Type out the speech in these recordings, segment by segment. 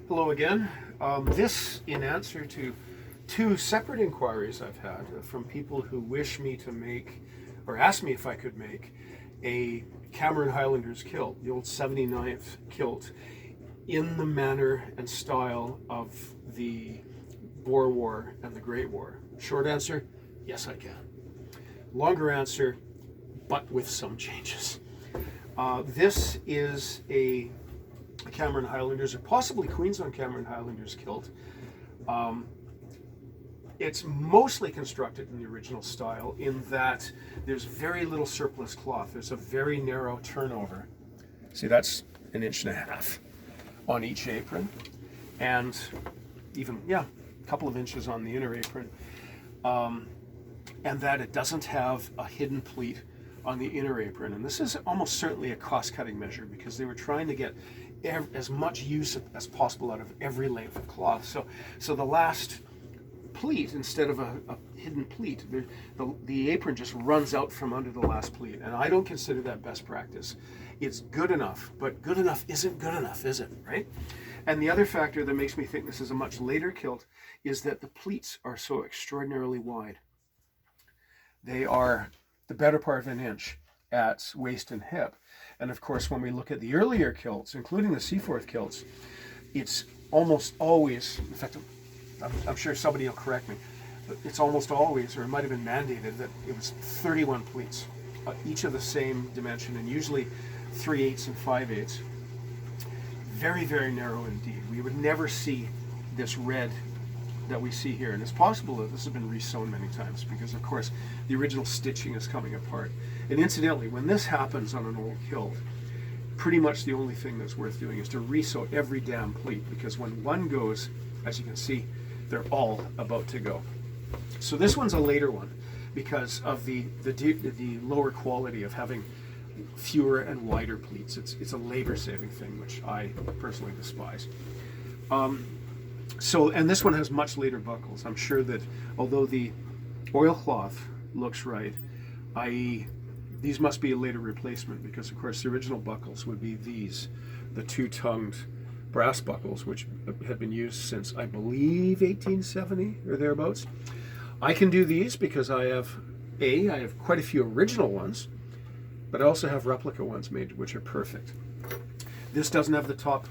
Hello again. This in answer to two separate inquiries I've had from people who wish me to make, or ask me if I could make, a Cameron Highlanders kilt, the old 79th kilt, in the manner and style of the Boer War and the Great War. Short answer, yes I can. Longer answer, but with some changes. This is a Cameron Highlanders, or possibly Queensland Cameron Highlanders kilt. It's mostly constructed in the original style in that there's very little surplus cloth. There's a very narrow turnover. See, that's 1.5 inches on each apron, and even, a couple of inches on the inner apron. And that it doesn't have a hidden pleat on the inner apron. And this is almost certainly a cost-cutting measure because they were trying to get as much use as possible out of every length of cloth. So the last pleat, instead of a hidden pleat, the apron just runs out from under the last pleat. And I don't consider that best practice. It's good enough, but good enough isn't good enough, is it, right? And the other factor that makes me think this is a much later kilt is that the pleats are so extraordinarily wide. They are the better part of 1 inch at waist and hip. And of course, when we look at the earlier kilts, including the Seaforth kilts, it's almost always, in fact, I'm sure somebody will correct me, but it's almost always, or it might have been mandated, that it was 31 pleats, each of the same dimension, and usually 3/8 and 5/8. Very, very narrow indeed. We would never see this red that we see here, and it's possible that this has been resewn many times because, of course, the original stitching is coming apart. And incidentally, when this happens on an old kilt, pretty much the only thing that's worth doing is to resew every damn pleat, because when one goes, as you can see, they're all about to go. So this one's a later one because of the lower quality of having fewer and wider pleats. It's a labor-saving thing, which I personally despise. And this one has much later buckles. I'm sure that although the oilcloth looks right, i.e. these must be a later replacement, because of course the original buckles would be these, the two-tongued brass buckles, which have been used since, I believe, 1870 or thereabouts. I can do these because I have quite a few original ones, but I also have replica ones made, which are perfect. This doesn't have the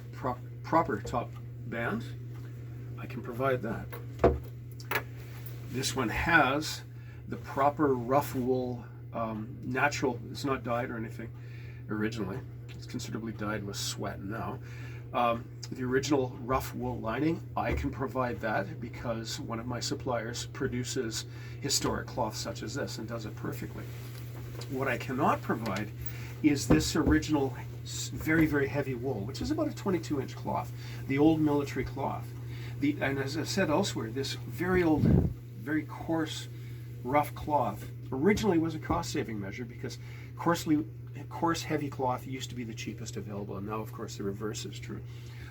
proper top band. I can provide that. This one has the proper rough wool, natural, it's not dyed or anything originally. It's considerably dyed with sweat now. The original rough wool lining, I can provide that because one of my suppliers produces historic cloth such as this and does it perfectly. What I cannot provide is this original very, very heavy wool, which is about a 22-inch cloth, the old military cloth. And as I said elsewhere, this very old, very coarse, rough cloth originally was a cost-saving measure because coarse, heavy cloth used to be the cheapest available, and now, of course, the reverse is true.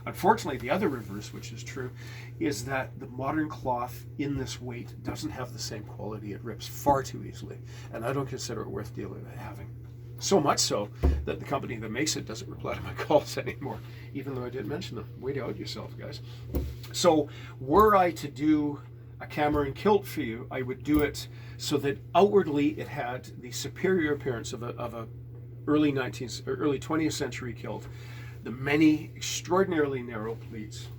Unfortunately, the other reverse, which is true, is that the modern cloth in this weight doesn't have the same quality. It rips far too easily, and I don't consider it worth having. So much so that the company that makes it doesn't reply to my calls anymore, even though I did mention them. Way to out yourself, guys. So were I to do a Cameron kilt for you, I would do it so that outwardly it had the superior appearance of a early 19th or early 20th century kilt, the many extraordinarily narrow pleats,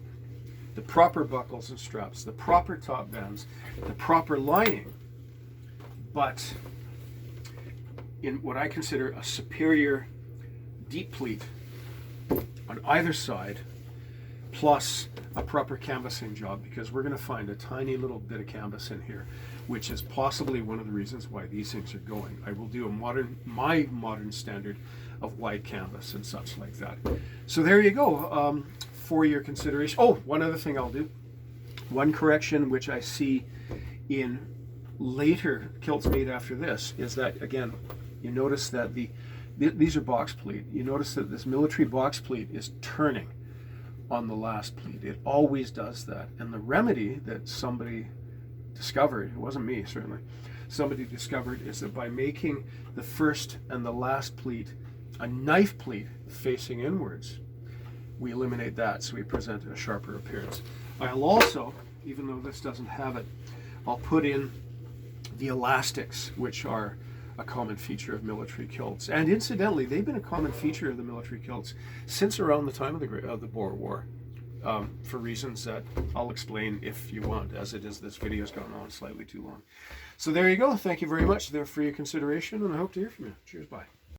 the proper buckles and straps, the proper top bands, the proper lining, but in what I consider a superior deep pleat on either side, plus a proper canvassing job, because we're going to find a tiny little bit of canvas in here, which is possibly one of the reasons why these things are going. I will do my modern standard of wide canvas and such like that. So there you go, for your consideration. Oh, one other thing I'll do. One correction which I see in later kilts made after this is that, again, you notice that these are box pleat. You notice that this military box pleat is turning on the last pleat. It always does that. And the remedy that somebody discovered, it wasn't me certainly, somebody discovered, is that by making the first and the last pleat a knife pleat facing inwards, we eliminate that, so we present a sharper appearance. I'll also, even though this doesn't have it, I'll put in the elastics, which are a common feature of military kilts. And incidentally, they've been a common feature of the military kilts since around the time of the Boer War, for reasons that I'll explain if you want, as it is this video's gone on slightly too long. So there you go. Thank you very much there for your consideration, and I hope to hear from you. Cheers, bye.